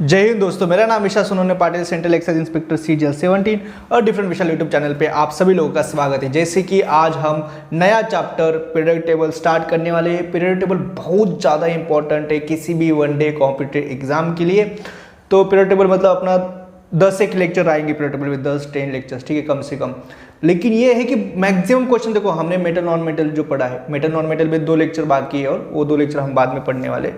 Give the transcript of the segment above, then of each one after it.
जय हिंद दोस्तों, मेरा नाम Isha Sonone Patil, central excise inspector CGL 17 और डिफरेंट विशाल यूट्यूब चैनल पे आप सभी लोगों का स्वागत है। जैसे कि आज हम नया चैप्टर पीरियड टेबल स्टार्ट करने वाले हैं। पीरियड टेबल बहुत ज़्यादा इंपॉर्टेंट है किसी भी वनडे कॉम्पिटिटिव एग्जाम के लिए। तो पीरियड टेबल मतलब अपना 10 एक लेक्चर आएंगे पीरियड टेबल में, 10-10 लेक्चर्स, ठीक है, कम से कम। लेकिन ये है कि मैक्सिमम क्वेश्चन देखो, हमने मेटल नॉन मेटल जो पढ़ा है, मेटल नॉन मेटल में 2 लेक्चर बाकी है और वो 2 लेक्चर हम बाद में पढ़ने वाले।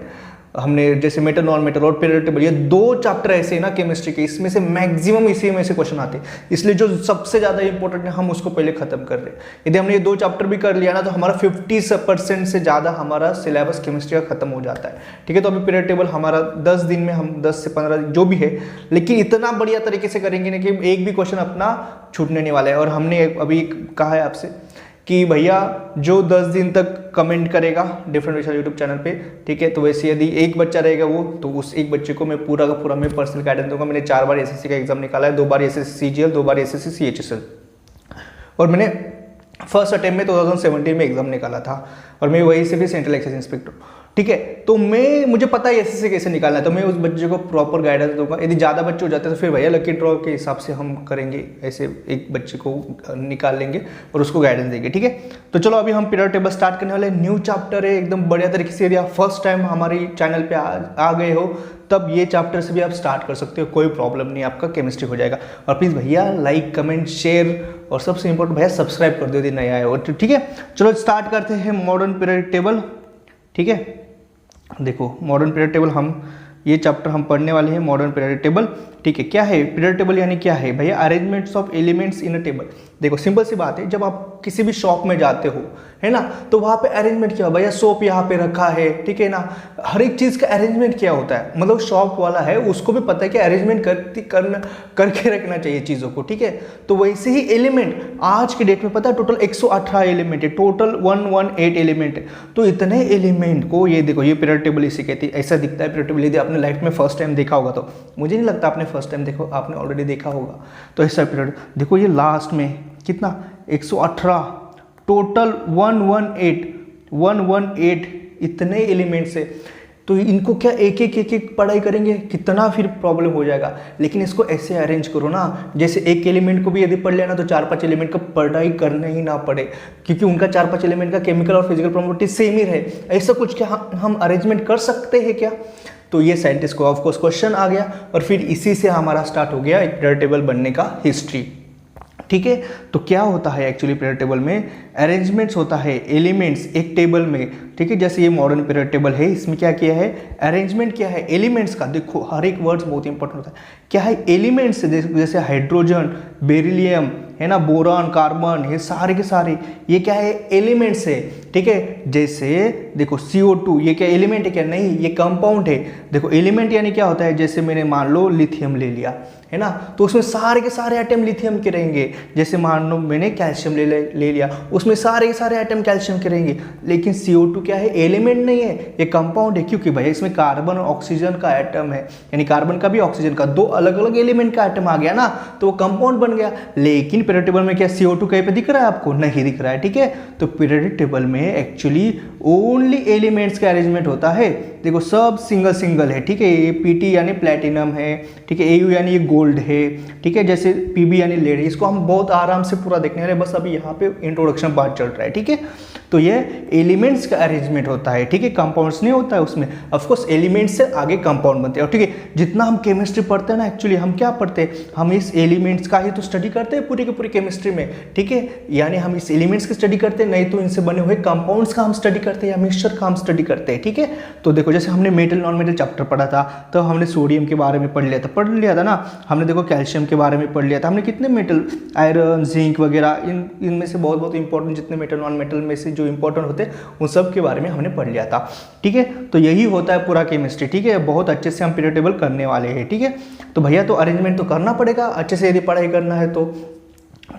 हमने जैसे मेटल नॉन मेटल और पीरियड टेबल, ये 2 चैप्टर ऐसे हैं ना केमिस्ट्री के, इसमें से मैक्सिमम इसी में से क्वेश्चन आते हैं। इसलिए जो सबसे ज़्यादा इंपॉर्टेंट है हम उसको पहले खत्म कर रहे हैं। यदि हमने ये 2 चैप्टर भी कर लिया ना तो हमारा 50% से ज़्यादा हमारा सिलेबस केमिस्ट्री का खत्म हो जाता है, ठीक है। तो अभी पीरियड टेबल हमारा 10 दिन में, हम 10 से 15 दिन जो भी है, लेकिन इतना बढ़िया तरीके से करेंगे ना कि एक भी क्वेश्चन अपना छूटने नहीं वाला है। और हमने अभी कहा है आपसे कि भैया जो 10 दिन तक कमेंट करेगा डिफरेंट विशाल यूट्यूब चैनल पे, ठीक है, तो वैसे यदि एक बच्चा रहेगा वो, तो उस एक बच्चे को मैं पूरा का पूरा मैं पर्सनल गाइडेंस दूंगा। मैंने 4 बार एसएससी का एग्जाम निकाला है, 2 बार एसएससी CGL, 2 बार एसएससी CHSL, और मैंने फर्स्ट अटेम्प्ट में 2017 में एग्जाम निकाला था और मैं वहीं से भी सेंट्रल एक्साइज इंस्पेक्टर, ठीक है। तो मुझे पता है एसएससी कैसे निकालना है, तो मैं उस बच्चे को प्रॉपर गाइडेंस दूंगा। यदि ज़्यादा बच्चे हो जाते हैं तो फिर भैया लकी ड्रॉ के हिसाब से हम करेंगे, ऐसे एक बच्चे को निकाल लेंगे और उसको गाइडेंस देंगे, ठीक है। तो चलो अभी हम पीरियड टेबल स्टार्ट करने वाले। न्यू चैप्टर है एकदम बढ़िया तरीके से। यदि आप फर्स्ट टाइम हमारी चैनल पे आ गए हो तब ये चैप्टर से भी आप स्टार्ट कर सकते हो, कोई प्रॉब्लम नहीं, आपका केमिस्ट्री हो जाएगा। और प्लीज़ भैया लाइक कमेंट शेयर और सबसे इंपॉर्टेंट भैया सब्सक्राइब कर दो यदि नया आए हो, ठीक है। चलो स्टार्ट करते हैं मॉडर्न पीरियड टेबल, ठीक है। देखो मॉडर्न पीरियड टेबल, हम ये चैप्टर हम पढ़ने वाले हैं मॉडर्न पीरियड टेबल, ठीक है। क्या है पीरियड टेबल, यानी क्या है भैया? Arrangements of elements in a table. देखो सिंपल सी बात है, जब आप किसी भी शॉप में जाते हो, है ना, तो वहाँ पे अरेंजमेंट क्या हो भैया? सोप यहाँ पे रखा है, ठीक है ना, हर एक चीज़ का अरेंजमेंट क्या होता है, मतलब शॉप वाला है उसको भी पता है कि अरेंजमेंट करके रखना चाहिए चीज़ों को, ठीक है। तो वैसे ही एलिमेंट आज के डेट में पता है टोटल 118 एलिमेंट है, टोटल 118 एलिमेंट है। तो इतने एलिमेंट को, ये देखो ये पीरियड टेबल इसे कहती है, ऐसा दिखता है पीरियड टेबल। यदि आपने लाइफ में फर्स्ट टाइम देखा होगा, तो मुझे नहीं लगता आपने फर्स्ट टाइम देखो, आपने ऑलरेडी देखा होगा। तो ऐसा पीरियड देखो, ये लास्ट में कितना 118, टोटल 118 इतने एलिमेंट्स है। तो इनको क्या एक एक पढ़ाई करेंगे, कितना फिर प्रॉब्लम हो जाएगा। लेकिन इसको ऐसे अरेंज करो ना, जैसे एक एलिमेंट को भी यदि पढ़ लेना तो 4-5 एलिमेंट का पढ़ाई करना ही ना पड़े, क्योंकि उनका 4-5 एलिमेंट का केमिकल और फिजिकल प्रॉपर्टी सेम ही रहे। ऐसा कुछ क्या हम अरेंजमेंट कर सकते हैं क्या? तो ये साइंटिस्ट को ऑफकोर्स क्वेश्चन आ गया और फिर इसी से हमारा स्टार्ट हो गया एक पीरियड टेबल बनने का हिस्ट्री, ठीक है। तो क्या होता है एक्चुअली पीरियड टेबल में? अरेंजमेंट्स होता है एलिमेंट्स एक टेबल में, ठीक है। जैसे ये मॉडर्न पीरियड टेबल है, इसमें क्या किया है? अरेंजमेंट क्या है एलिमेंट्स का। देखो हर एक वर्ड्स बहुत इंपॉर्टेंट होता है। क्या है? एलिमेंट्स, जैसे हाइड्रोजन, बेरिलियम, है ना, बोरॉन, कार्बन, ये सारे के सारे ये क्या है? एलिमेंट्स है, ठीक है। जैसे देखो CO2, ये क्या एलिमेंट है क्या? नहीं, ये कंपाउंड है। देखो एलिमेंट यानी क्या होता है? जैसे मैंने मान लो लिथियम ले लिया, है ना, तो उसमें सारे के सारे आइटम लिथियम के रहेंगे। जैसे मान लो मैंने कैल्शियम ले लिया, उसमें सारे के सारे आइटम कैल्शियम के रहेंगे। लेकिन CO2 क्या है? एलिमेंट नहीं है, ये कंपाउंड है। क्योंकि भाई इसमें कार्बन और ऑक्सीजन का आइटम है, यानी कार्बन का भी ऑक्सीजन का 2 अलग अलग एलिमेंट का आइटम आ गया ना, तो वो कंपाउंड बन गया। लेकिन पीरियड टेबल में क्या CO2 कहीं पे दिख रहा है आपको? नहीं दिख रहा है, ठीक है। तो पीरियड टेबल में एक्चुअली ओनली एलिमेंट्स का अरेंजमेंट होता है। देखो सब सिंगल है, ठीक है। ये PT यानी प्लेटिनम है, ठीक है। AU यानी ये गोल्ड है, ठीक है। जैसे PB यानी लेड है। इसको हम बहुत आराम से पूरा देखने वाले, बस अभी यहाँ पे इंट्रोडक्शन पार्ट चल रहा है, ठीक है। तो ये एलिमेंट्स का अरेंजमेंट होता है, ठीक है, कंपाउंड्स नहीं होता है उसमें। ऑफकोर्स एलिमेंट्स से आगे कंपाउंड बनते हैं, ठीक है। जितना हम केमिस्ट्री पढ़ते हैं ना, एक्चुअली हम क्या पढ़ते हैं? हम इस एलिमेंट्स का ही तो स्टडी करते हैं पूरी की पूरी केमिस्ट्री में, ठीक है। यानी हम इस एलिमेंट्स की स्टडी करते हैं, नहीं तो इनसे बने हुए कंपाउंड्स का हम स्टडी करते हैं या मिक्सचर का हम स्टडी करते हैं, ठीक है। तो देखो जैसे हमने मेटल नॉन मेटल चैप्टर पढ़ा था, तो हमने सोडियम के बारे में पढ़ लिया था ना। हमने देखो कैल्शियम के बारे में पढ़ लिया था। हमने कितने मेटल, आयरन, जिंक वगैरह, इनमें से बहुत इंपॉर्टेंट जितने मेटल नॉन मेटल में से जो इंपॉर्टेंट होते हैं उन सब के बारे में हमने पढ़ लिया था, ठीक है। तो यही होता है पूरा केमिस्ट्री, ठीक है। बहुत अच्छे से हम पीरियड टेबल करने वाले हैं, ठीक है। तो भैया तो अरेंजमेंट तो करना पड़ेगा अच्छे से यदि पढ़ाई करना है तो,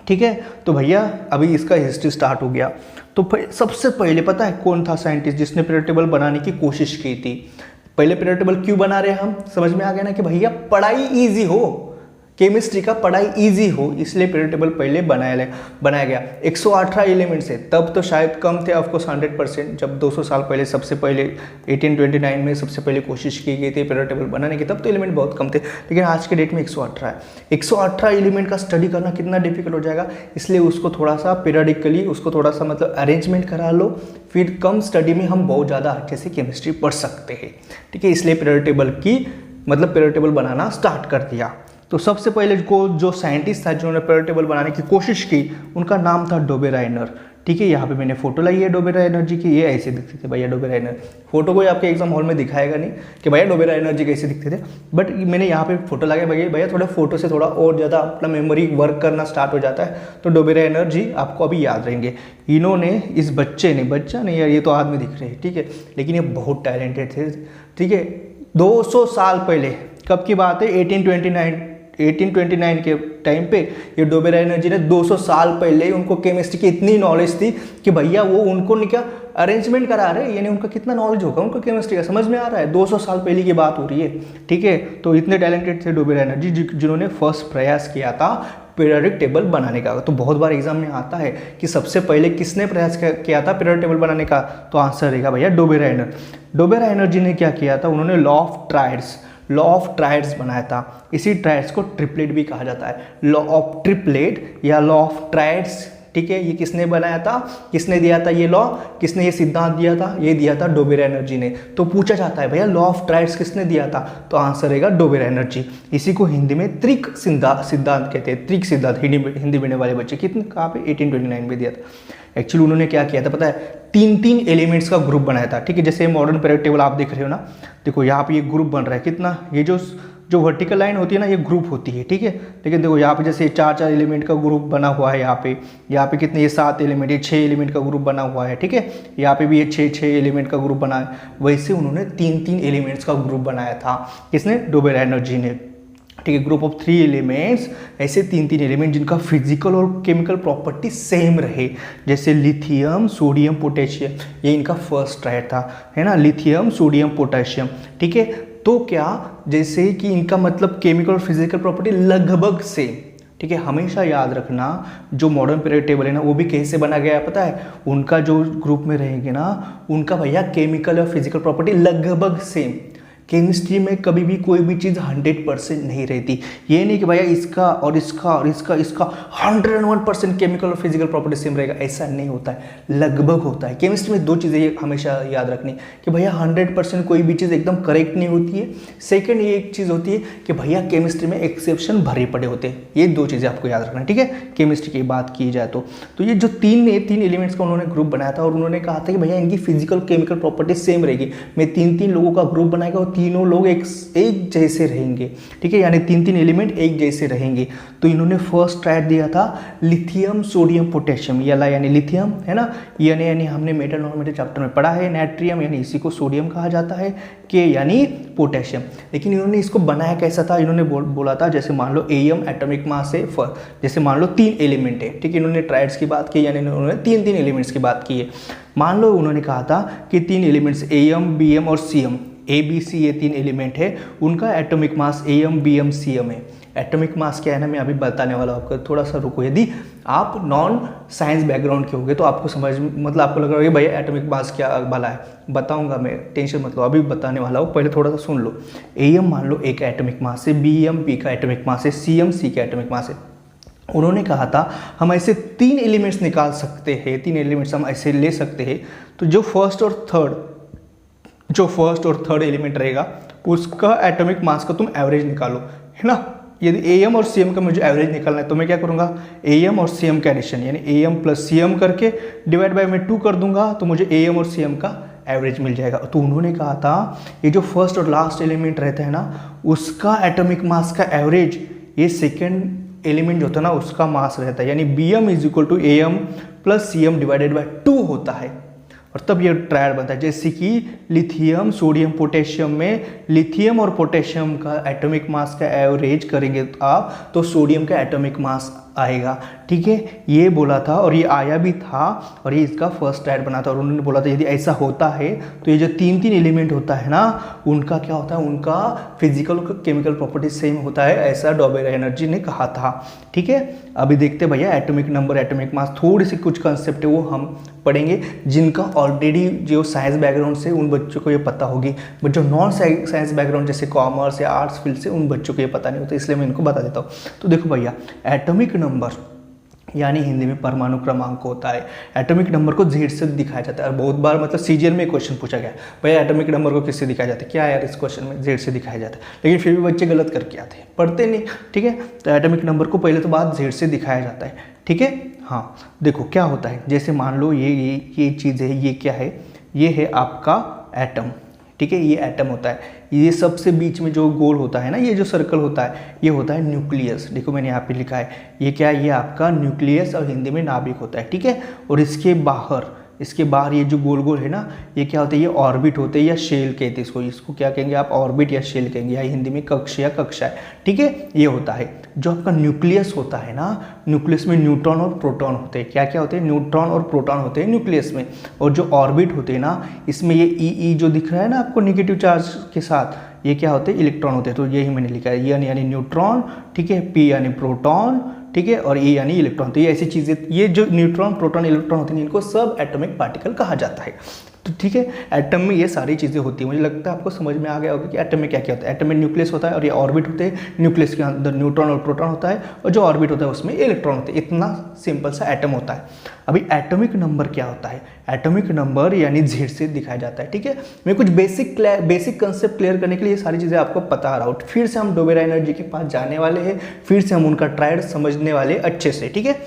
ठीक है। तो भैया अभी इसका हिस्ट्री स्टार्ट हो गया। तो सबसे पहले पता है कौन था साइंटिस्ट जिसने पीरियड टेबल बनाने की कोशिश की थी? पहले पीरियड टेबल क्यों बना रहे हैं हम? समझ में आ गया ना कि भैया पढ़ाई ईजी हो, केमिस्ट्री का पढ़ाई इजी हो इसलिए पीरियड टेबल पहले बनाया गया। 118 एलिमेंट्स है, तब तो शायद कम थे ऑफकोर्स 100%, जब 200 साल पहले सबसे पहले 1829 में सबसे पहले कोशिश की गई थी पीरियड टेबल बनाने की, तब तो एलिमेंट बहुत कम थे, लेकिन आज के डेट में 118 है। 118 एलिमेंट का स्टडी करना कितना डिफिकल्ट हो जाएगा, इसलिए उसको थोड़ा सा पीरियडिकली उसको थोड़ा सा मतलब अरेंजमेंट करा लो, फिर कम स्टडी में हम बहुत ज़्यादा अच्छे से केमिस्ट्री पढ़ सकते हैं, ठीक है। इसलिए पीरियड टेबल की मतलब पीरियड टेबल बनाना स्टार्ट कर दिया। तो सबसे पहले जो साइंटिस्ट था जिन्होंने पीरियड टेबल बनाने की कोशिश की, उनका नाम था डोबेराइनर, ठीक है। यहाँ पे मैंने फोटो लाई है डोबेराइनर जी की, ये ऐसे दिखते थे भैया डोबेराइनर। फोटो कोई आपके एग्जाम हॉल में दिखाएगा नहीं कि भैया डोबेराइनर जी कैसे दिखते थे, बट मैंने यहाँ पे फोटो लगाया भैया थोड़ा फोटो से थोड़ा और ज़्यादा अपना मेमोरी वर्क करना स्टार्ट हो जाता है। तो डोबेराइनर जी आपको अभी याद रहेंगे। इन्होंने इस बच्चा नहीं यार, ये तो आदमी दिख रहे हैं, ठीक है, लेकिन ये बहुत टैलेंटेड थे, ठीक है। 200 साल पहले, कब की बात है, 1829 के टाइम पे ये डोबेराइनर जी ने 200 साल पहले उनको केमिस्ट्री की इतनी नॉलेज थी कि भैया वो उनको क्या अरेंजमेंट करा रहे हैं, यानी उनका कितना नॉलेज होगा उनको केमिस्ट्री का, समझ में आ रहा है। 200 साल पहले की बात हो रही है, ठीक है। तो इतने टैलेंटेड थे डोबेराइनर जी जिन्होंने फर्स्ट प्रयास किया था पीरियडिक टेबल बनाने का। तो बहुत बार एग्जाम में आता है कि सबसे पहले किसने प्रयास किया था पीरियड टेबल बनाने का, तो आंसर रहेगा भैया डोबेराइनर। डोबेराइनर जी ने क्या किया था, उन्होंने लॉ ऑफ ट्राइड्स बनाया था। इसी ट्राइड्स को ट्रिपलेट भी कहा जाता है, लॉ ऑफ ट्रिपलेट या लॉ ऑफ ट्राइड्स, ठीक है। ये किसने बनाया था, किसने दिया था ये लॉ, किसने ये सिद्धांत दिया था, ये दिया था डोबेराइनर जी ने। तो पूछा जाता है भैया लॉ ऑफ ट्राइड्स किसने दिया था, तो आंसर रहेगा डोबेराइनर जी। इसी को हिंदी में त्रिक सिद्धांत कहते हैं, त्रिक सिद्धांत। हिंदी पढ़ने वाले बच्चे कितने कहाँ पे 1829 में दिया था। एक्चुअली उन्होंने क्या किया था पता है, 3 एलिमेंट्स का ग्रुप बनाया था, ठीक है। जैसे मॉडर्न पीरियड टेबल आप देख रहे हो ना, देखो यहाँ पे ये ग्रुप बन रहा है कितना, ये जो वर्टिकल लाइन होती है ना, ये ग्रुप होती है, ठीक है। लेकिन देखो यहाँ पे जैसे 4 एलिमेंट का ग्रुप बना हुआ है, यहाँ पे कितने, ये 7 एलिमेंट, ये 6 एलिमेंट का ग्रुप बना हुआ है, ठीक है। यहाँ पे भी ये 6 एलिमेंट का ग्रुप बना है। वैसे उन्होंने 3 एलिमेंट्स का ग्रुप बनाया था, किसने, डोबेराइनर जी ने, ठीक है। ग्रुप ऑफ 3 एलिमेंट्स, ऐसे 3 एलिमेंट जिनका फिजिकल और केमिकल प्रॉपर्टी सेम रहे, जैसे लिथियम, सोडियम, पोटेशियम। ये इनका फर्स्ट ट्रायड था, है ना, लिथियम, सोडियम, पोटेशियम, ठीक है। तो क्या, जैसे कि इनका मतलब केमिकल और फिजिकल प्रॉपर्टी लगभग सेम, ठीक है। हमेशा याद रखना जो मॉडर्न पीरियड टेबल है ना, वो भी कैसे बना गया है पता है, उनका जो ग्रुप में रहेंगे ना, उनका भैया केमिकल और फिजिकल प्रॉपर्टी लगभग सेम। केमिस्ट्री में कभी भी कोई भी चीज़ 100% नहीं रहती। ये नहीं कि भैया इसका और इसका 101% केमिकल और फिजिकल प्रॉपर्टी सेम रहेगा, ऐसा नहीं होता है, लगभग होता है। केमिस्ट्री में 2 चीज़ें हमेशा याद रखनी कि भैया 100% कोई भी चीज़ एकदम करेक्ट नहीं होती है। सेकंड ये एक चीज़ होती है कि भैया केमिस्ट्री में एक्सेप्शन भरे पड़े होते हैं। ये 2 चीज़ें आपको याद रखना है, ठीक है। केमिस्ट्री की बात की जाए तो ये जो 3 एलिमेंट्स का उन्होंने ग्रुप बनाया था, और उन्होंने कहा था कि भैया इनकी फिजिकल केमिकल प्रॉपर्टी सेम रहेगी। मैं 3 लोगों का ग्रुप बनाएगा और तीनों लोग एक जैसे रहेंगे, ठीक है, यानी 3 एलिमेंट एक जैसे रहेंगे। तो इन्होंने फर्स्ट ट्रायड दिया था लिथियम, सोडियम, पोटेशियम। यानी लिथियम है ना, यानी हमने मेटल नॉन मेटल चैप्टर में पढ़ा है, नाइट्रियम यानी इसी को सोडियम कहा जाता है, के यानी पोटेशियम। लेकिन इन्होंने इसको बनाया कैसा था, इन्होंने बोला था जैसे मान लो एम एटॉमिक मास है, जैसे मान लो 3 एलिमेंट है, ठीक है। इन्होंने ट्रायड्स की बात की, यानी इन्होंने 3 एलिमेंट्स की बात की है। मान लो उन्होंने कहा था कि 3 एलिमेंट्स एम, बीएम और सीएम, ए बी सी ये 3 एलिमेंट है, उनका atomic mass M, BM, CM है। एटॉमिक मास क्या है ना, मैं अभी बताने वाला हूँ आपको, थोड़ा सा रुको। यदि आप नॉन साइंस बैकग्राउंड के होंगे तो आपको समझ मतलब आपको लग रहा है भैया एटॉमिक मास क्या भला है, बताऊंगा मैं, टेंशन मत लो, अभी बताने वाला हूँ, पहले थोड़ा सा सुन लो। एम मान लो ए का एटॉमिक मास है, बीएम बी का एटॉमिक मास है, सीएम सी का एटॉमिक मास है। उन्होंने कहा था हम ऐसे 3 एलिमेंट्स निकाल सकते हैं, 3 एलिमेंट्स हम ऐसे ले सकते हैं। तो जो फर्स्ट और थर्ड एलिमेंट रहेगा उसका एटॉमिक मास का तुम एवरेज निकालो, है ना। यदि एम और सीएम का मुझे एवरेज निकालना है तो मैं क्या करूँगा, एम और सीएम का एडिशन यानी एम प्लस सीएम करके डिवाइड बाय मैं 2 कर दूंगा, तो मुझे एम और सीएम का एवरेज मिल जाएगा। तो उन्होंने कहा था ये जो फर्स्ट और लास्ट एलिमेंट रहता है ना, उसका एटॉमिक मास का एवरेज ये सेकेंड एलिमेंट जो होता है ना उसका मास रहता है, यानी Bm is equal to M plus CM divided by 2 होता है, और तब ये ट्रायड बनता है। जैसे कि लिथियम, सोडियम, पोटेशियम में लिथियम और पोटेशियम का एटॉमिक मास का एवरेज करेंगे आप, तो सोडियम का एटॉमिक मास आएगा। ठीक है, ये बोला था और ये आया भी था और ये इसका फर्स्ट टाइड बना था और उन्होंने बोला था यदि ऐसा होता है तो ये जो तीन तीन एलिमेंट होता है ना उनका क्या होता है, उनका फिजिकल और केमिकल प्रॉपर्टी सेम होता है, ऐसा डॉबेरा एनर्जी ने कहा था। ठीक है, अभी देखते भैया एटॉमिक नंबर, एटॉमिक मास, थोड़ी सी कुछ कंसेप्ट है वो हम पढ़ेंगे जिनका ऑलरेडी जो साइंस बैकग्राउंड से उन बच्चों को ये पता होगी, बट जो नॉन साइंस बैकग्राउंड जैसे कॉमर्स या आर्ट्स फील्ड से उन बच्चों को ये पता नहीं होता, इसलिए मैं इनको बता देता हूँ। तो देखो भैया, एटॉमिक नंबर यानी हिंदी में परमाणु क्रमांक होता है। एटॉमिक नंबर को जेड से दिखाया जाता है और बहुत बार मतलब सीजीएल में क्वेश्चन पूछा गया भैया एटॉमिक नंबर को किससे दिखाया जाता है, क्या यार इस क्वेश्चन में जेड से दिखाया जाता है, लेकिन फिर भी बच्चे गलत करके आते हैं, पढ़ते नहीं। ठीक है, तो एटॉमिक नंबर को पहले तो बात जेड से दिखाया जाता है। ठीक है, हाँ देखो क्या होता है, जैसे मान लो ये चीज़ है, ये क्या है, ये है आपका एटम। ठीक है, ये एटम होता है, ये सबसे बीच में जो गोल होता है ना, ये जो सर्कल होता है ये होता है न्यूक्लियस। देखो मैंने यहाँ पे लिखा है, ये क्या है, ये आपका न्यूक्लियस और हिंदी में नाभिक होता है। ठीक है, और इसके बाहर ये जो गोल गोल है ना, ये क्या होता है, ये ऑर्बिट होते हैं या शेल कहते हैं इसको, इसको क्या कहेंगे आप, ऑर्बिट या शेल कहेंगे, या हिंदी में कक्ष या कक्षा है। ठीक है, ये होता है जो आपका न्यूक्लियस होता है ना, न्यूक्लियस में न्यूट्रॉन और प्रोटॉन होते हैं। क्या क्या होते हैं, न्यूट्रॉन और प्रोटॉन होते हैं न्यूक्लियस में। और जो ऑर्बिट होते हैं ना, इसमें ये ई जो दिख रहा है ना आपको नेगेटिव चार्ज के साथ, ये क्या होते हैं, इलेक्ट्रॉन होते हैं। तो यही मैंने लिखा है, यानी न्यूट्रॉन, ठीक है, पी यानी प्रोटॉन, ठीक है, और ए यानी इलेक्ट्रॉन। तो ये ऐसी चीज़ें, ये जो न्यूट्रॉन प्रोटॉन इलेक्ट्रॉन होते हैं इनको सब एटॉमिक पार्टिकल कहा जाता है। तो ठीक है, एटम में ये सारी चीज़ें होती हैं। मुझे लगता है आपको समझ में आ गया होगा कि एटम में क्या क्या होता है। एटम में न्यूक्लियस होता है और ये ऑर्बिट होते हैं, न्यूक्लियस के अंदर न्यूट्रॉन और प्रोटॉन होता है और जो ऑर्बिट होता है उसमें इलेक्ट्रॉन होते हैं। इतना सिंपल सा एटम होता है। अभी एटॉमिक नंबर क्या होता है, एटॉमिक नंबर यानी जेड से दिखाया जाता है। ठीक है, मैं कुछ बेसिक कंसेप्ट क्लियर करने के लिए ये सारी चीज़ें आपको पता रहा हूँ। फिर से हम डोबेरा एनर्जी के पास जाने वाले हैं, फिर से हम उनका ट्रायड समझने वाले अच्छे से। ठीक है,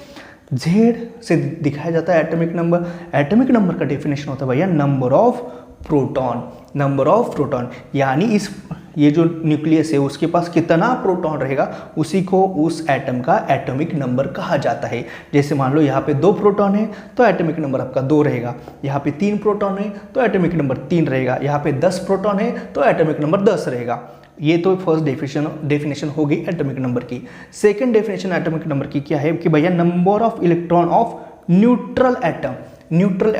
जेड से दिखाया जाता है एटॉमिक नंबर। एटॉमिक नंबर का डेफिनेशन होता है भैया number of proton. Number of proton यानी ये जो न्यूक्लियस है उसके पास कितना प्रोटॉन रहेगा उसी को उस एटम का एटॉमिक नंबर कहा जाता है। जैसे मान लो यहाँ पे 2 प्रोटॉन है तो एटॉमिक नंबर आपका 2 रहेगा, यहाँ पे 3 प्रोटॉन है तो एटॉमिक नंबर 3 रहेगा, यहाँ पे 10 प्रोटॉन है तो एटॉमिक नंबर 10 रहेगा। ये तो फर्स्ट डेफिनेशन हो गई एटॉमिक नंबर की। सेकंड डेफिनेशन एटॉमिक नंबर की क्या है कि भैया number of electron of neutral atom. Neutral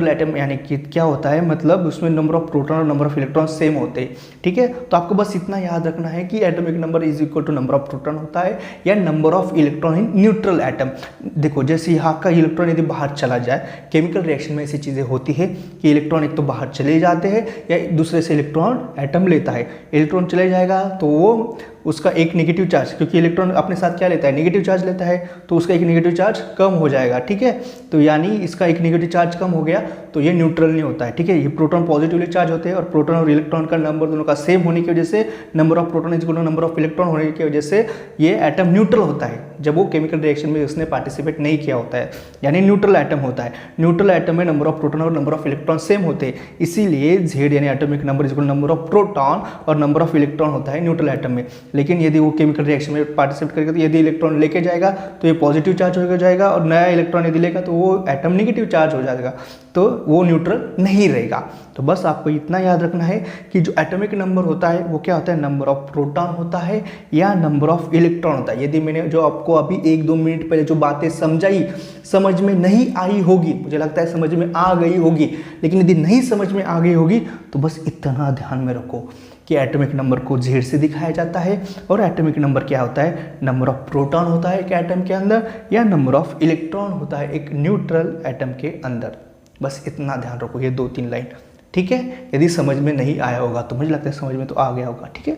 atom यानी कि क्या होता है, मतलब उसमें नंबर ऑफ प्रोटॉन और नंबर ऑफ इलेक्ट्रॉन सेम होते हैं। ठीक है, तो आपको बस इतना याद रखना है कि atomic number is equal to number of proton होता है या number of electron in neutral atom. देखो जैसे यहाँ का इलेक्ट्रॉन यदि बाहर चला जाए, केमिकल रिएक्शन में ऐसी चीज़ें होती है कि इलेक्ट्रॉन एक तो बाहर चले जाते हैं या दूसरे से इलेक्ट्रॉन एटम लेता है। इलेक्ट्रॉन चले जाएगा तो वो उसका एक नेगेटिव चार्ज, क्योंकि इलेक्ट्रॉन अपने साथ क्या लेता है, नेगेटिव चार्ज लेता है, तो उसका एक नेगेटिव चार्ज कम हो जाएगा। ठीक है, तो यानी इसका एक नेगेटिव चार्ज कम हो गया तो ये न्यूट्रल नहीं होता है। ठीक है, ये प्रोटॉन पॉजिटिवली चार्ज होते हैं और प्रोटॉन और इलेक्ट्रॉन का नंबर दोनों का सेम होने की वजह से number of proton is equal to number of electron होने की वजह से ये एटम न्यूट्रल होता है जब वो केमिकल रिएक्शन में उसने पार्टिसिपेट नहीं किया होता है, यानी न्यूट्रल एटम होता है। न्यूट्रल एटम में नंबर ऑफ प्रोटॉन और नंबर ऑफ इलेक्ट्रॉन सेम होते हैं, इसीलिए जेड यानी atomic number is equal to number of proton और नंबर ऑफ इलेक्ट्रॉन होता है न्यूट्रल एटम में। लेकिन यदि वो केमिकल रिएक्शन में पार्टिसिपेट करेगा तो यदि इलेक्ट्रॉन लेके जाएगा तो ये पॉजिटिव चार्ज हो जाएगा और नया इलेक्ट्रॉन यदि लेगा तो वो एटम नेगेटिव चार्ज हो जाएगा, तो वो न्यूट्रल नहीं रहेगा। तो बस आपको इतना याद रखना है कि जो एटॉमिक नंबर होता है वो क्या होता है, नंबर ऑफ प्रोटॉन होता है या नंबर ऑफ इलेक्ट्रॉन होता है। यदि मैंने जो आपको अभी 1-2 मिनट पहले जो बातें समझाई समझ में नहीं आई होगी, मुझे लगता है समझ में आ गई होगी, लेकिन यदि नहीं समझ में आ गई होगी तो बस इतना ध्यान में रखो कि एटॉमिक नंबर को जेड से दिखाया जाता है और एटॉमिक नंबर क्या होता है, नंबर ऑफ प्रोटॉन होता है एक एटम के अंदर या नंबर ऑफ इलेक्ट्रॉन होता है एक न्यूट्रल एटम के अंदर। बस इतना ध्यान रखो, ये 2-3 लाइन। ठीक है, यदि समझ में नहीं आया होगा तो मुझे लगता है समझ में तो आ गया होगा। ठीक है,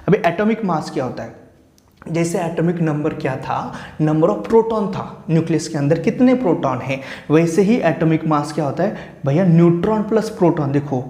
अभी एटॉमिक मास क्या होता है, जैसे एटॉमिक नंबर क्या था, नंबर ऑफ प्रोटॉन था, न्यूक्लियस के अंदर कितने प्रोटॉन हैं, वैसे ही एटॉमिक मास क्या होता है भैया, न्यूट्रॉन प्लस प्रोटॉन। देखो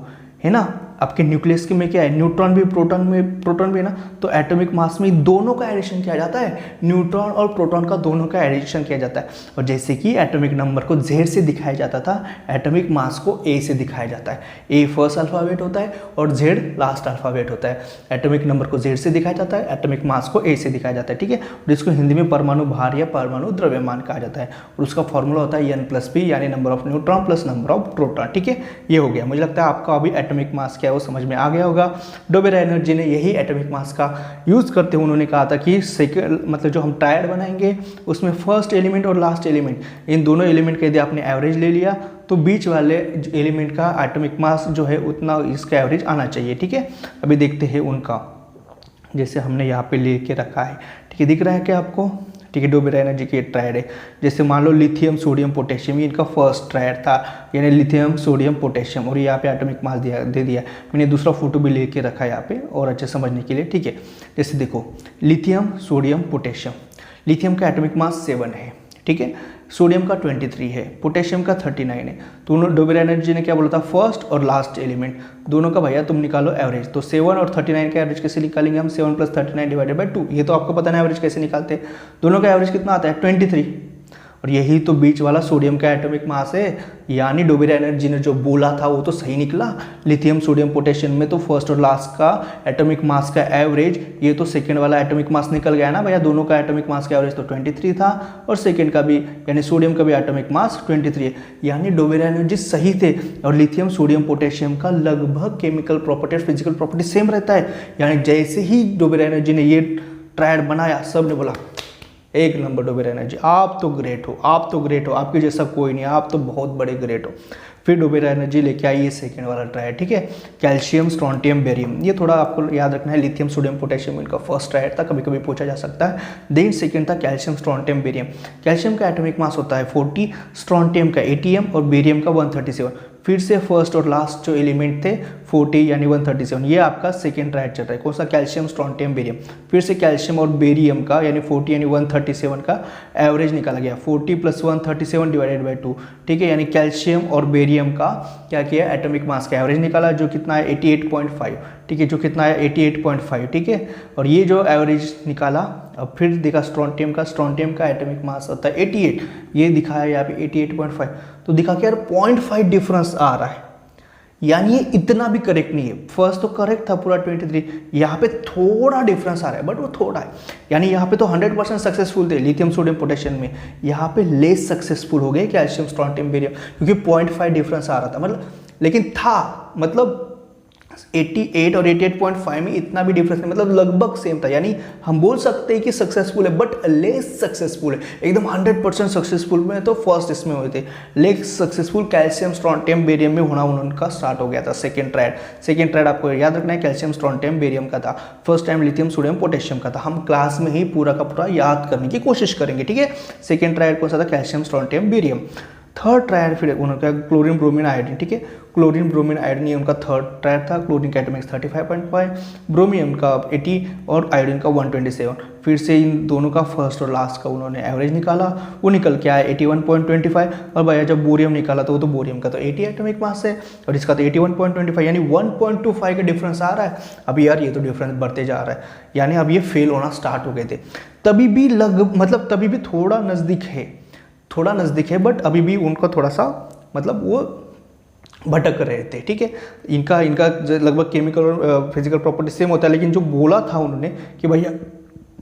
है ना, आपके न्यूक्लियस के में क्या है, न्यूट्रॉन भी प्रोटॉन भी ना, तो एटॉमिक मास में दोनों का एडिशन किया जाता है, न्यूट्रॉन और प्रोटॉन का दोनों का एडिशन किया जाता है। और जैसे कि एटॉमिक नंबर को जेड से दिखाया जाता था, एटॉमिक मास को ए से दिखाया जाता है। ए फर्स्ट अल्फाबेट होता है और जेड लास्ट अल्फाबेट होता है। एटॉमिक नंबर को जेड से दिखाया जाता है, एटॉमिक मास को ए से दिखाया जाता है। ठीक है, और इसको हिंदी में परमाणु भार या परमाणु द्रव्यमान कहा जाता है और उसका फॉर्मूला होता है N+P यानी number of neutron plus number of proton. ठीक है, ये हो गया। मुझे लगता है आपका अभी एटॉमिक मास क्या क्या है वो समझ में आ गया होगा। डोबेरा एनर्जी ने यही एटॉमिक मास का यूज़ करते हुए उन्होंने कहा था कि सेकेंड मतलब जो हम ट्रायड बनाएंगे उसमें फर्स्ट एलिमेंट और लास्ट एलिमेंट इन दोनों एलिमेंट का यदि आपने एवरेज ले लिया तो बीच वाले एलिमेंट का एटॉमिक मास जो है उतना इसका एवरेज आना चाहिए। ठीक है, अभी देखते हैं उनका, जैसे हमने यहाँ पे लेके रखा है। ठीक है, दिख रहा है क्या आपको? ठीक है, डोबेरा एनर्जी की ट्रायड है। जैसे मान लो लिथियम सोडियम पोटेशियम, ये इनका फर्स्ट ट्रायड था, यानी लिथियम सोडियम पोटेशियम, और यहाँ पे एटॉमिक मास दे दिया। मैंने दूसरा फोटो भी लेके रखा है यहाँ पे और अच्छे समझने के लिए। ठीक है, जैसे देखो लिथियम सोडियम पोटेशियम, लिथियम का एटॉमिक मास 7 है। ठीक है, सोडियम का 23 है, पोटेशियम का 39 है। तो डोबेरा एनर्जी ने क्या बोला था, फर्स्ट और लास्ट एलिमेंट दोनों का भैया तुम निकालो एवरेज। तो 7 और 39 का एवरेज कैसे निकालेंगे हम? 7 + 39 / 2। ये तो आपको पता नहीं एवरेज कैसे निकालते हैं। दोनों का एवरेज कितना आता है? 23। और यही तो बीच वाला सोडियम का एटॉमिक मास है, यानी डोबेरा एनर्जी ने जो बोला था वो तो सही निकला। लिथियम सोडियम पोटेशियम में तो फर्स्ट और लास्ट का एटॉमिक मास का एवरेज, ये तो सेकंड वाला एटॉमिक मास निकल गया ना भैया। दोनों का एटॉमिक मास का एवरेज तो 23 था और सेकंड का भी यानी सोडियम का भी एटॉमिक मास 23 है, यानी डोबेरा एनर्जी सही थे। और लिथियम सोडियम पोटेशियम का लगभग केमिकल प्रॉपर्टी और फिजिकल प्रॉपर्टी सेम रहता है, यानी जैसे ही डोबेरा एनर्जी ने ये ट्रायड बनाया सब ने बोला एक नंबर डोबेरा एनर्जी, आप तो ग्रेट हो, आप तो ग्रेट हो, आपके जैसा कोई नहीं, आप तो बहुत बड़े ग्रेट हो। फिर डोबेरा एनर्जी लेके आई ये सेकेंड वाला ट्रायड। ठीक है, कैल्शियम स्ट्रोंटियम बेरियम, ये थोड़ा आपको याद रखना है। लिथियम सोडियम पोटेशियम इनका फर्स्ट ट्रायड था, कभी कभी पूछा जा सकता है। देन सेकेंड था कैल्शियम स्ट्रोंटियम बेरियम। कैल्शियम का एटॉमिक मास होता है 40, स्ट्रोंटियम का 80m और बेरियम का 137। फिर से फर्स्ट और लास्ट जो एलिमेंट थे 40 यानी 137, ये आपका सेकेंड ट्रायड चल रहा है। कौन सा? Calcium strontium barium. फिर से कैल्शियम और बेरियम का यानी 40 यानी 137 का एवरेज निकाला गया, 40 + 137 / 2। ठीक है, यानी कैल्शियम और बेरियम का क्या किया, एटॉमिक मास का एवरेज निकाला, जो कितना है 88.5। ठीक है, जो कितना है 88.5। ठीक है, और ये जो एवरेज निकाला, अब फिर देखा स्ट्रोंटियम का एटॉमिक मास होता है 88, ये दिखाया यहाँ पे 88.5। तो दिखा कि यार 0.5 डिफरेंस आ रहा है, यानी ये इतना भी करेक्ट नहीं है। फर्स्ट तो करेक्ट था पूरा 23, यहाँ पे थोड़ा डिफरेंस आ रहा है, बट वो थोड़ा है। यानी यहाँ पे तो 100% सक्सेसफुल थे लिथियम सोडियम पोटेशियम में, यहाँ पे लेस सक्सेसफुल हो गए कैल्शियम स्ट्रोंटियम बेरियम, क्योंकि 0.5 डिफरेंस आ रहा था मतलब, लेकिन था मतलब 88 और 88.5 में इतना भी डिफरेंस नहीं, मतलब लगभग सेम था। यानी हम बोल सकते हैं कि सक्सेसफुल है बट लेस सक्सेसफुल है। एकदम 100% सक्सेसफुल में तो फर्स्ट इसमें हुए थे, less successful calcium strontium barium में होना उनका स्टार्ट हो गया था सेकेंड ट्रायड आपको याद रखना है, कैल्शियम स्ट्रोंटियम बेरियम का था। First time lithium sodium potassium का था। हम क्लास में ही पूरा का पूरा याद करने की कोशिश करेंगे। ठीक है, सेकेंड ट्रायड कौन सा था? Calcium strontium barium. Third triad फिर उनका क्लोरीन ब्रोमीन आयोडीन। ठीक है, क्लोरीन ब्रोमीन आयोडीन ये उनका थर्ड ट्रायड था। क्लोरीन का एटॉमिक 35.5, ब्रोमियम का 80 और आयोडीन का 127। फिर से इन दोनों का फर्स्ट और लास्ट का उन्होंने एवरेज निकाला, वो निकल के आया 81.25। और भैया जब बोरियम निकाला तो वो तो बोरियम का तो 80 एटॉमिक मास है और इसका तो 81.25, यानी 1.25 का डिफरेंस आ रहा है। अभी यार ये तो डिफरेंस बढ़ते जा रहा है, यानी अब ये फेल होना स्टार्ट हो गए थे। तभी भी थोड़ा नज़दीक है बट अभी भी उनको थोड़ा सा मतलब वो भटक रहे थे। ठीक है, इनका लगभग केमिकल और फिजिकल प्रॉपर्टी सेम होता है, लेकिन जो बोला था उन्होंने कि भैया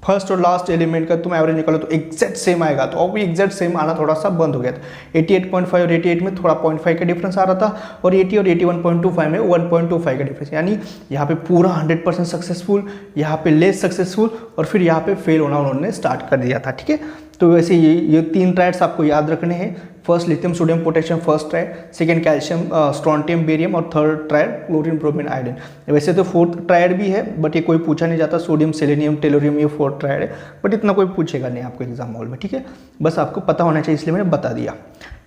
फर्स्ट और लास्ट एलिमेंट का तुम एवरेज निकालो तो एग्जैक्ट सेम आएगा, तो अब एग्जैक्ट सेम आना थोड़ा सा बंद हो गया था। 88.5 और 88 में थोड़ा 0.5 का डिफरेंस आ रहा था, और 80 और 81.25 में 1.25 का डिफरेंस, यानी यहाँ पे पूरा 100% सक्सेसफुल, यहाँ पे लेस सक्सेसफुल, और फिर यहाँ पे फेल होना उन्होंने स्टार्ट कर दिया था। ठीक है, तो वैसे ये 3 ट्रायड्स आपको याद रखने हैं। First lithium sodium potassium first triad, second calcium strontium barium, और third triad chlorine bromine iodine. वैसे तो फोर्थ ट्रायड भी है बट ये कोई पूछा नहीं जाता, सोडियम सेलेनियम टेलोरियम, ये फोर्थ ट्रायड है बट इतना कोई पूछेगा नहीं आपको एग्जाम हॉल में। ठीक है, बस आपको पता होना चाहिए इसलिए मैंने बता दिया।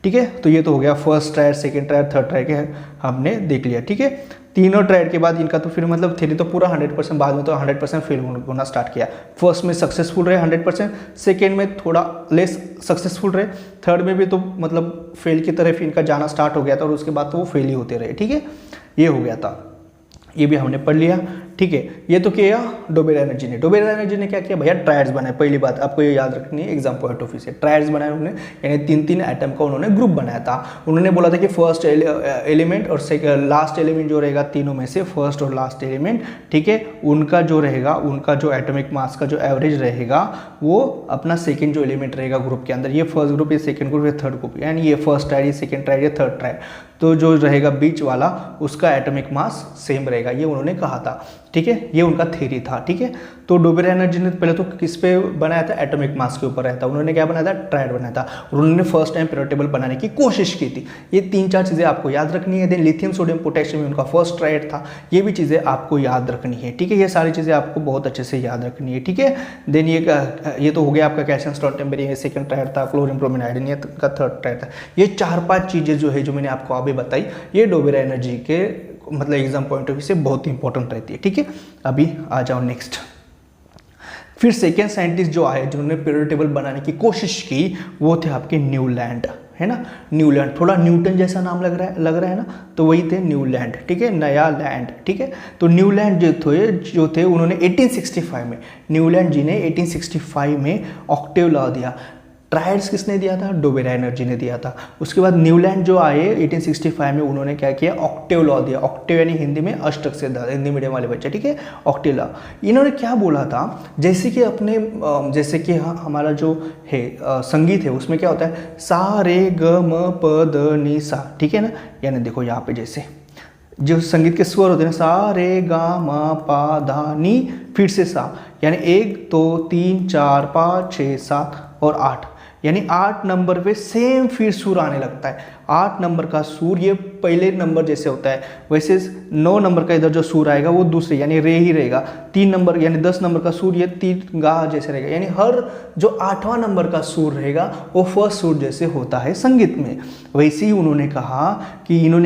ठीक है, तो ये तो हो गया first triad, second triad, third triad के हमने देख लिया। ठीक है, तीनों ट्रायड के बाद इनका तो फिर मतलब थे तो पूरा 100%, बाद में तो 100% फेल होना स्टार्ट किया। फर्स्ट में सक्सेसफुल रहे 100%, सेकेंड में थोड़ा लेस सक्सेसफुल रहे, थर्ड में भी तो मतलब फेल की तरफ इनका जाना स्टार्ट हो गया था, और उसके बाद तो वो फेल ही होते रहे। ठीक है, ये हो गया था, ये भी हमने पढ़ लिया। ठीक है। ये तो किया डोबेरा एनर्जी ने। डोबेरा एनर्जी ने क्या किया भैया, ट्रायड्स बनाए। पहली बात आपको ये याद रखनी है एग्जाम पॉइंट ऑफ व्यू से, ट्रायड्स बनाए उन्होंने, यानी 3-3 एटम का उन्होंने ग्रुप बनाया था। उन्होंने बोला था कि फर्स्ट एलिमेंट और लास्ट एलिमेंट जो रहेगा तीनों में से, फर्स्ट और लास्ट एलिमेंट, ठीक है, उनका जो रहेगा, उनका जो एटॉमिक मास का जो एवरेज रहेगा वो अपना सेकंड जो एलिमेंट रहेगा ग्रुप के अंदर, ये फर्स्ट ग्रुप, ये सेकंड ग्रुप, ये थर्ड ग्रुप, यानी ये फर्स्ट ट्रायड, ये सेकंड ट्रायड, ये थर्ड ट्रायड, तो जो रहेगा बीच वाला उसका एटॉमिक मास सेम रहेगा, ये उन्होंने कहा था, ठीक है। ये उनका थ्योरी था, ठीक है। तो डोबेरा एनर्जी ने पहले तो किस पे बनाया था, एटॉमिक मास के ऊपर रहता, उन्होंने क्या बनाया था, ट्रायड बनाया था। उन्होंने फर्स्ट टाइम पीरियोडिक टेबल बनाने की कोशिश की थी। ये 3-4 चीज़ें आपको याद रखनी है। देन लिथियम सोडियम पोटेशियम उनका फर्स्ट ट्रायड था, ये भी चीज़ें आपको याद रखनी है, ठीक है। ये सारी चीज़ें आपको बहुत अच्छे से याद रखनी है, ठीक है। देन ये तो हो गया आपका कैल्शियम स्टोन टेम्परेरी, ये सेकंड ट्रायड था। क्लोरीन ब्रोमीन आयोडीन ये का थर्ड ट्रायड था। ये 4-5 चीज़ें जो है, जो मैंने आपको अभी बताई, ये डोबेरा एनर्जी के मतलब एग्जाम पॉइंट ऑफ व्यू से बहुत इंपॉर्टेंट रहती है, ठीक है। अभी आ जाओ नेक्स्ट। फिर सेकेंड साइंटिस्ट जो आए जिन्होंने पीरियोडिक टेबल बनाने की कोशिश की, वो थे आपके न्यूलैंड, है ना। न्यूलैंड थोड़ा न्यूटन जैसा नाम लग रहा है ना, तो वही थे न्यूलैंड, ठीक है, नया लैंड, ठीक है। तो न्यूलैंड जो थे उन्होंने 1865 में, न्यूलैंड जी ने 1865 में ऑक्टेव लॉ दिया। ट्रायड्स किसने दिया था, डोबेरा एनर्जी ने दिया था। उसके बाद न्यूलैंड जो आए 1865 में, उन्होंने क्या किया, ऑक्टेव लॉ दिया। ऑक्टेव यानी हिंदी में अष्टक से, हिंदी मीडियम वाले बच्चे, ठीक है, ऑक्टेव लॉ। इन्होंने क्या बोला था, जैसे कि हमारा जो है संगीत है, उसमें क्या होता है, सा रे ग म प द नि सा, ठीक है ना। यानी देखो यहाँ पे जैसे जो संगीत के स्वर होते हैं, सा रे गा मा पा धा नी, फिर से सा, यानी 1 2 3 4 5 6 7 और 8, यानी 8 नंबर पे सेम फिर सुर आने लगता है। 8 नंबर का सुर ये पहले नंबर जैसे होता है, वैसे 9 नंबर का इधर जो सुर आएगा वो दूसरे यानी रे ही रहेगा। 3 नंबर यानी 10 नंबर का सुर ये 3 गा जैसे रहेगा, यानी हर जो 8वां नंबर का सुर रहेगा वो फर्स्ट सुर जैसे होता है संगीत में। वैसे ही इन्होंने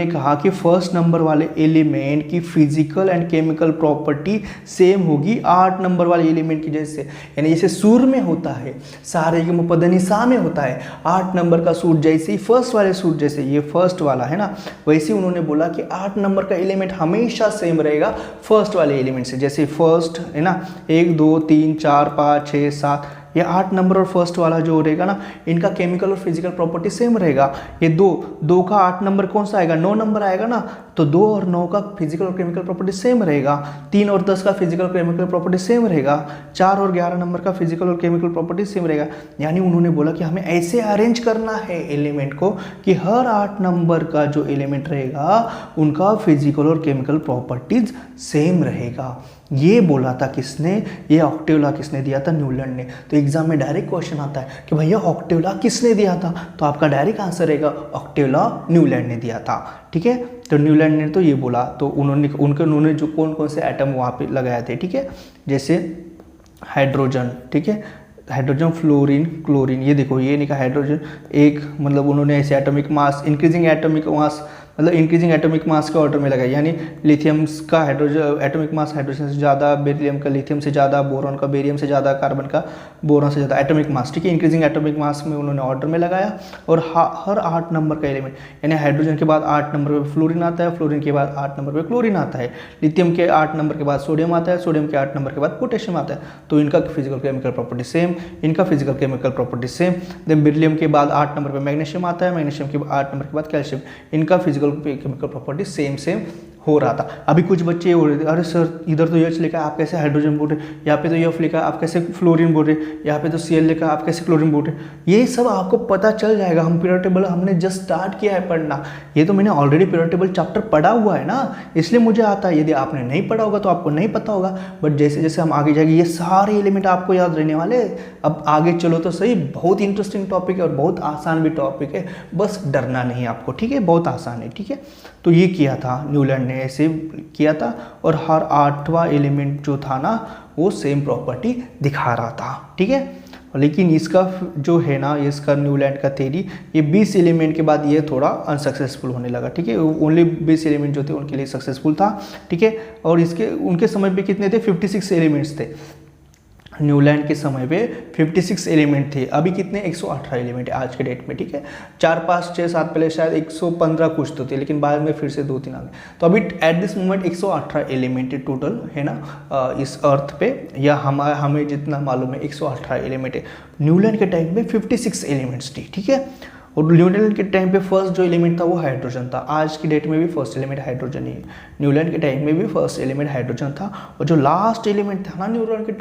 कहा कि फर्स्ट नंबर वाले एलिमेंट की physical and chemical property same होगी 8 नंबर वाले एलिमेंट की जैसे, यानी जैसे सुर में होता है, सारे पदनी सा में होता है 8 नंबर का सुर जैसे ही फर्स्ट वाले सुर जैसे, ये फर्स्ट वाला है ना, वैसे उन्होंने बोला कि 8 नंबर का एलिमेंट हमेशा सेम रहेगा फर्स्ट वाले एलिमेंट से। जैसे फर्स्ट है ना, 1 2 3 4 5 6 7, ये 8 नंबर और फर्स्ट वाला जो रहेगा ना, इनका केमिकल और फिजिकल प्रॉपर्टी सेम रहेगा। ये 2 का 8 नंबर कौन सा आएगा, 9 नंबर आएगा ना, तो 2 और 9 का फिजिकल और केमिकल प्रॉपर्टी सेम रहेगा। 3 और 10 का फिजिकल और केमिकल प्रॉपर्टी सेम रहेगा। 4 और 11 नंबर का फिजिकल और केमिकल प्रॉपर्टी सेम रहेगा। यानी उन्होंने बोला कि हमें ऐसे अरेंज करना है एलिमेंट को कि हर 8 नंबर का जो एलिमेंट रहेगा उनका फिजिकल और केमिकल प्रॉपर्टीज सेम रहेगा। ये बोला था किसने, ये ऑक्टेव लॉ किसने दिया था, न्यूलैंड ने। तो एग्जाम में डायरेक्ट क्वेश्चन आता है कि भैया ऑक्टेव लॉ किसने दिया था, तो आपका डायरेक्ट आंसर रहेगा ऑक्टेव लॉ न्यूलैंड ने दिया था, ठीक है। तो न्यूलैंड ने तो ये बोला, तो उन्होंने जो कौन से एटम वहाँ पे लगाए थे, ठीक है, जैसे हाइड्रोजन, ठीक है, हाइड्रोजन, फ्लोरीन, क्लोरीन, ये देखो ये नहीं कहा हाइड्रोजन एक, मतलब उन्होंने ऐसे atomic mass, increasing atomic mass, मतलब इंक्रीजिंग एटॉमिक मास के ऑर्डर में लगाया, यानी लिथियम का हाइड्रोजन एटॉमिक मास हाइड्रोजन से ज़्यादा, बेरिलियम का लिथियम से ज़्यादा, बोरॉन का बेरियम से ज़्यादा, कार्बन का बोरॉन से ज़्यादा एटॉमिक मास, ठीक है, इंक्रीजिंग एटॉमिक मास में उन्होंने ऑर्डर में लगाया। और हर 8 नंबर का एलिमेंट, यानी हाइड्रोजन के बाद 8 नंबर पर फ्लोरीन आता है, फ्लोरीन के बाद 8 नंबर पर क्लोरीन आता है, लिथियम के 8 नंबर के बाद सोडियम आता है, सोडियम के 8 नंबर के बाद पोटेशियम आता है। तो इनका फिजिकल केमिकल प्रॉपर्टी सेम, इनका physical chemical property same. Then beryllium के बाद 8 नंबर पर मैग्नीशियम आता है, मैग्नीशियम के 8 नंबर के बाद कैल्शियम, इनका फिजिकल केमिकल प्रॉपर्टी सेम हो रहा था। अभी कुछ बच्चे ये बोल रहे थे, अरे सर इधर तो एच लिखा है आप कैसे हाइड्रोजन बोल रहे, यहाँ पे तो एफ लिखा है आप कैसे फ्लोरीन बोल रहे, यहाँ पे तो Cl लिखा है आप कैसे क्लोरीन बोल रहे। ये सब आपको पता चल जाएगा, हम पीरियोडिक टेबल हमने जस्ट स्टार्ट किया है पढ़ना, ये तो मैंने ऑलरेडी पीरियोडिक टेबल चैप्टर पढ़ा हुआ है ना, इसलिए मुझे आता है। यदि आपने नहीं पढ़ा होगा तो आपको नहीं पता होगा, बट जैसे जैसे हम आगे जाएंगे ये सारे एलिमेंट आपको याद रहने वाले। अब आगे चलो तो सही, बहुत इंटरेस्टिंग टॉपिक है और बहुत आसान भी टॉपिक है, बस डरना नहीं आपको, ठीक है, बहुत आसान है, ठीक है। तो ये किया था न्यूलैंड ने, ऐसे किया था, और हर 8वां एलिमेंट जो था ना वो सेम प्रॉपर्टी दिखा रहा था, ठीक है। लेकिन इसका जो है ना, इसका न्यूलैंड का थ्योरी, ये 20 एलिमेंट के बाद ये थोड़ा अनसक्सेसफुल होने लगा, ठीक है। ओनली 20 एलिमेंट जो थे उनके लिए सक्सेसफुल था, ठीक है। और उनके समय पे कितने थे, 56 एलिमेंट्स थे। न्यूलैंड के समय पे 56 एलिमेंट थे, अभी कितने 118 एलिमेंट है आज के डेट में, ठीक है। 4 5 6 7 पहले शायद 115 कुछ तो थे, लेकिन बाद में फिर से 2 3 आ गए, तो अभी at this moment 118 element total है ना इस अर्थ पे, या हमें जितना मालूम है 118 एलिमेंट है। न्यूलैंड के टाइम में 56 एलिमेंट्स थी, ठीक है। और न्यूलैंड के टाइम पे फर्स्ट जो एलिमेंट था वो हाइड्रोजन था, आज की डेट में भी फर्स्ट एलिमेंट हाइड्रोजन ही है। न्यूलैंड के टाइम में भी फर्स्ट एलिमेंट हाइड्रोजन था, और जो लास्ट एलिमेंट था ना न्यूलैंड के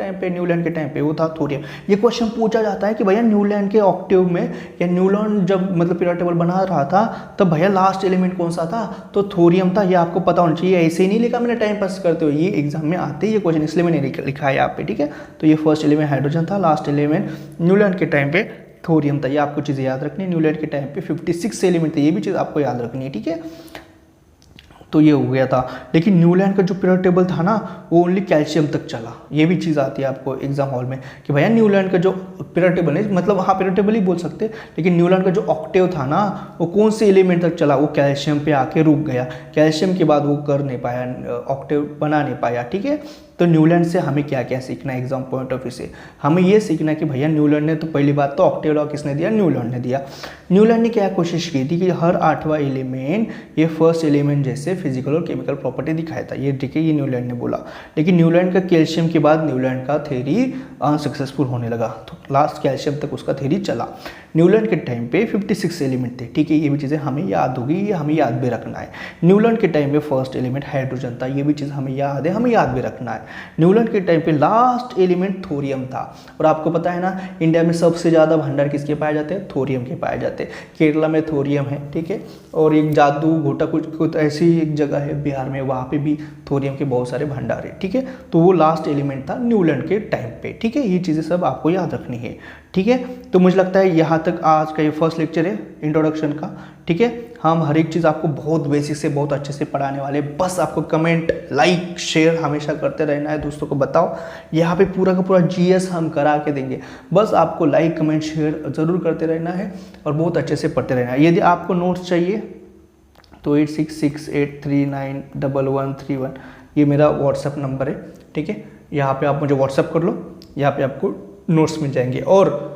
टाइम पे वो था थोरियम। ये क्वेश्चन पूछा जाता है कि भैया न्यूलैंड के ऑक्टेव में, या न्यूलैंड जब मतलब पीरियड टेबल बना रहा था तब भैया लास्ट एलिमेंट कौन सा था, तो थोरियम था। ये आपको पता होना चाहिए, ऐसे ही नहीं लिखा मैंने टाइम पास करते हुए, ये एग्जाम में आते ही ये क्वेश्चन, इसलिए मैंने लिखा है यहाँ पे, ठीक है। तो ये फर्स्ट एलिमेंट हाइड्रोजन था, लास्ट एलिमेंट न्यूलैंड के टाइम पे थोरियम था। ये आपको चीज़ें याद रखनी है। न्यूलैंड के टाइम पे 56 एलिमेंट थे, ये भी चीज़ आपको याद रखनी है, ठीक है। तो ये हो गया था, लेकिन न्यूलैंड का जो पीरियड टेबल था ना वो ओनली कैल्शियम तक चला। ये भी चीज़ आती है आपको एग्जाम हॉल में कि भैया न्यूलैंड का जो पीरियड टेबल है, मतलब हाँ पीरियड टेबल ही बोल सकते, लेकिन न्यूलैंड का जो ऑक्टेव था ना वो कौन से एलिमेंट तक चला, वो कैल्शियम पे आके रुक गया। कैल्शियम के बाद वो कर नहीं पाया, ऑक्टेव बना नहीं पाया, ठीक है। तो न्यूलैंड से हमें क्या क्या सीखना है एग्जाम पॉइंट ऑफ व्यू से, हमें ये सीखना है कि भैया न्यूलैंड ने तो पहली बात तो ऑक्टेव लॉ किसने दिया, न्यूलैंड ने दिया। न्यूलैंड ने क्या कोशिश की थी कि हर 8वां एलिमेंट ये फर्स्ट एलिमेंट जैसे फिजिकल और केमिकल प्रॉपर्टी दिखाया था, ये ठीक है, ये न्यूलैंड ने बोला। लेकिन न्यूलैंड का कैल्शियम के बाद न्यूलैंड का थ्योरी अनसक्सेसफुल होने लगा, तो लास्ट कैल्शियम तक उसका थ्योरी चला। न्यूलैंड के टाइम पे 56 एलिमेंट थे, ठीक है। ये भी चीज़ें हमें याद होगी, ये हमें याद भी रखना है। न्यूलैंड के टाइम में फर्स्ट एलिमेंट हाइड्रोजन था, ये भी चीज़ हमें याद है, हमें याद भी रखना है। न्यूलैंड के टाइम पे लास्ट एलिमेंट थोरियम था, और आपको पता है ना इंडिया में सबसे ज़्यादा भंडार किसके पाए जाते हैं, थोरियम के पाए जाते हैं। केरला में थोरियम है, ठीक है, और एक जादू घोटा कुछ ऐसी एक जगह है बिहार में, वहाँ पे भी थोरियम के बहुत सारे भंडार है, ठीक है। तो वो लास्ट एलिमेंट था न्यूलैंड के टाइम पे, ठीक है। ये चीज़ें सब आपको याद रखनी है, ठीक है। तो मुझे लगता है यहाँ तक आज का ये फर्स्ट लेक्चर है इंट्रोडक्शन का, ठीक है। हम हर एक चीज़ आपको बहुत बेसिक से बहुत अच्छे से पढ़ाने वाले, बस आपको कमेंट लाइक शेयर हमेशा करते रहना है, दोस्तों को बताओ। यहाँ पे पूरा का पूरा जीएस हम करा के देंगे, बस आपको लाइक कमेंट शेयर ज़रूर करते रहना है और बहुत अच्छे से पढ़ते रहना है। यदि आपको नोट्स चाहिए तो 8668391131 ये मेरा व्हाट्सअप नंबर है, ठीक है। यहाँ पे आप मुझे व्हाट्सअप कर लो, यहाँ पे आपको नोट्स मिल जाएंगे। और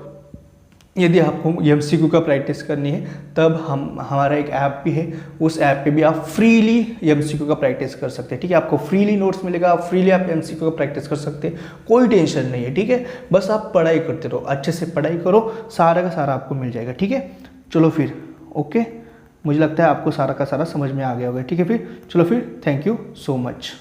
यदि आपको एमसीक्यू का प्रैक्टिस करनी है तब हमारा एक ऐप भी है, उस ऐप पे भी आप फ्रीली एमसीक्यू का प्रैक्टिस कर सकते हैं, ठीक है। आपको फ्रीली नोट्स मिलेगा, आप फ्रीली आप एमसीक्यू का प्रैक्टिस कर सकते हैं, कोई टेंशन नहीं है, ठीक है। बस आप पढ़ाई करते रहो, अच्छे से पढ़ाई करो, सारा का सारा आपको मिल जाएगा, ठीक है। चलो फिर ओके, मुझे लगता है आपको सारा का सारा समझ में आ गया होगा, ठीक है। फिर चलो फिर, थैंक यू सो मच।